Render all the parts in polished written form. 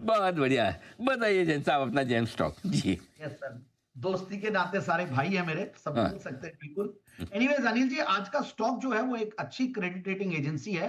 बहुत बढ़िया है। बताइए जैन साहब अपना जेम स्टॉक जी। Yes sir. दोस्ती के नाते सारे भाई हैं मेरे, सब हाँ। बोल सकते हैं बिल्कुल। एनीवेज अनिल जी, आज का स्टॉक जो है वो एक अच्छी क्रेडिट रेटिंग एजेंसी है।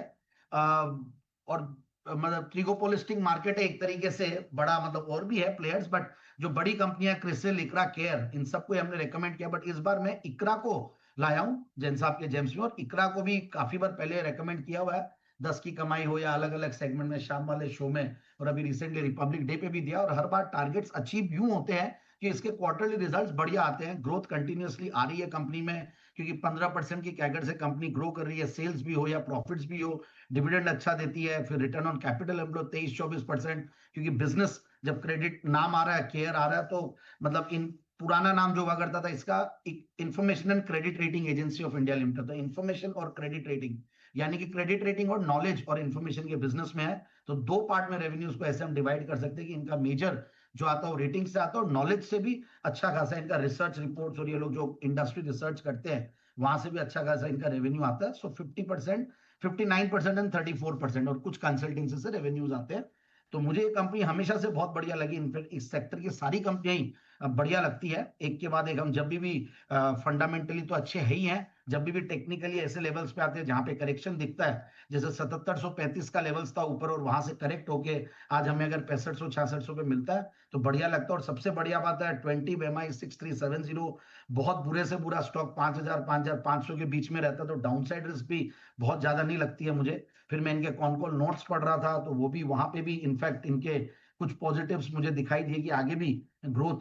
और मतलब ट्रिगोपोलिस्टिक मार्केट है एक तरीके से, बड़ा मतलब और भी है प्लेयर्स, बट जो बड़ी कंपनियां क्रिसिल, इकरा, केयर, इन सबको हमने रेकमेंड किया, बट इस बार मैं इकरा को लाया हूं जैन साहब के जेम्स में। और इकरा को भी काफी बार पहले रेकमेंड किया हुआ है, 10 की कमाई हो या अलग अलग सेगमेंट में, शाम वाले शो में, और अभी रिसेंटली रिपब्लिक डे पे भी दिया। और हर बार टारगेट्स अचीव यूं होते हैं कि इसके क्वार्टरली रिजल्ट्स बढ़िया आते हैं, ग्रोथ कंटिन्यूअसली आ रही है कंपनी में, क्योंकि 15% की कैगर से कंपनी ग्रो कर रही है, सेल्स भी हो या प्रॉफिट्स भी हो। डिविडेंड अच्छा देती है, फिर रिटर्न ऑन कैपिटल एम्प्लॉय 23-24%, क्योंकि बिजनेस जब क्रेडिट नाम आ रहा है, केयर आ रहा है, तो मतलब इन पुराना नाम जो हुआ करता था इसका, information and credit rating agency of India limited, तो इंफॉर्मेशन और क्रेडिट रेटिंग, यानी कि क्रेडिट रेटिंग और नॉलेज और इंफॉर्मेशन के बिजनेस में है। तो दो पार्ट में रेवेन्यूज को ऐसे हम डिवाइड कर सकते हैं कि इनका मेजर जो आता है वो रेटिंग से आता है, और नॉलेज से भी अच्छा खासा इनका रिसर्च रिपोर्ट्स, और ये लोग जो इंडस्ट्री रिसर्च करते हैं वहां से भी अच्छा खासा इनका रेवेन्यू आता है। सो 50%, 59% एंड 34%, और कुछ कंसल्टेंसी से रेवेन्यूज आते हैं। तो मुझे ये कंपनी हमेशा से बहुत बढ़िया लगी। इनफैक्ट इस सेक्टर की सारी कंपनियां ही बढ़िया लगती है, एक के बाद एक। हम जब भी फंडामेंटली तो अच्छे है ही हैं, जब भी टेक्निकली ऐसे लेवल्स पे आते हैं जहां पे करेक्शन दिखता है, जैसे 7735 का लेवल्स था ऊपर, और वहां से करेक्ट होके आज हमें अगर 6500-6600 पे मिलता है तो बढ़िया लगता है। और सबसे बढ़िया बात है 20 BMI 6370, बहुत बुरे से बुरा स्टॉक 5000-5500 के बीच में रहता है, तो डाउन साइड रिस्क भी बहुत ज्यादा नहीं लगती है मुझे। फिर मैं इनके कॉन कॉल नोट्स पढ़ रहा था, तो वो भी वहां पे भी इनफैक्ट इनके कुछ पॉजिटिव्स मुझे दिखाई दिए कि आगे भी ग्रोथ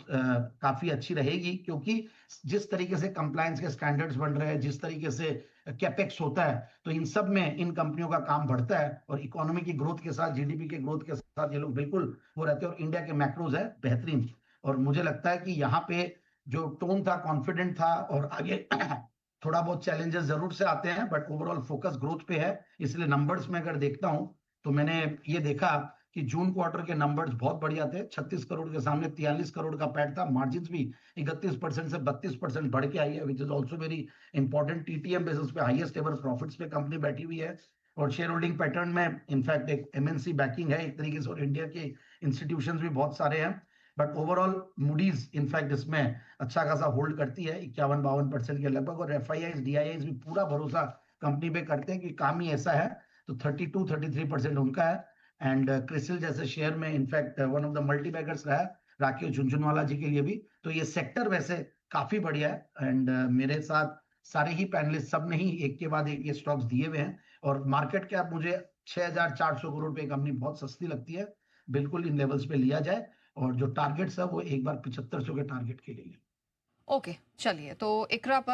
काफी अच्छी रहेगी, क्योंकि जिस तरीके से कंप्लायंस के स्टैंडर्ड्स बन रहे हैं, जिस तरीके से कैपेक्स होता है, तो इन सब में इन कंपनियों का काम बढ़ता है, और इकोनॉमी की ग्रोथ के साथ, जीडीपी के ग्रोथ के साथ ये लोग बिल्कुल वो रहते हैं। और इंडिया के मैक्रोज है बेहतरीन, और मुझे लगता है कि यहाँ पे जो टोन था कॉन्फिडेंट था, और आगे थोड़ा बहुत चैलेंजेस जरूर से आते हैं, बट ओवरऑल फोकस ग्रोथ पे है। इसलिए नंबर्स में अगर देखता हूं तो मैंने ये देखा कि जून क्वार्टर के नंबर्स बहुत बढ़िया थे, 36 करोड़ के सामने 43 करोड़ का पैट था, मार्जिन भी 31% से 32% बढ़ के आई है, which is also very important. TTM basis पे हाईएस्ट एवर प्रॉफिट्स पे कंपनी बैठी हुई है। और शेयर होल्डिंग पैटर्न में इनफैक्ट एक एमएनसी बैकिंग है एक तरीके से, और इंडिया के इंस्टीट्यूशंस भी बहुत सारे हैं। बट ओवरऑल मूडीज इनफैक्ट इसमें अच्छा खासा होल्ड करती है, 51-52% के लगभग, और एफआईआई डीआईआई भी पूरा भरोसा कंपनी पे करते हैं कि काम ही ऐसा है। तो 32-33% उनका है। एंड क्रिसिल जैसे शेयर में in fact one of the multi beggars रहा है राकेश झुनझुनवाला जी के लिए भी। तो ये सेक्टर वैसे काफी बढ़िया है। एंड मेरे साथ सारे ही पैनलिस्ट सब ने ही एक के बाद एक ये स्टॉक्स दिए हुए हैं। और मार्केट कैप मुझे 6400 करोड़ पे कंपनी बहुत सस्ती लगती है, बिल्कुल इन लेवल्स पे लिया जाए। और जो टारगेट्स है वो एक बार 7500 के टारगेट के लिए। ओके, चलिए तो इकरा पर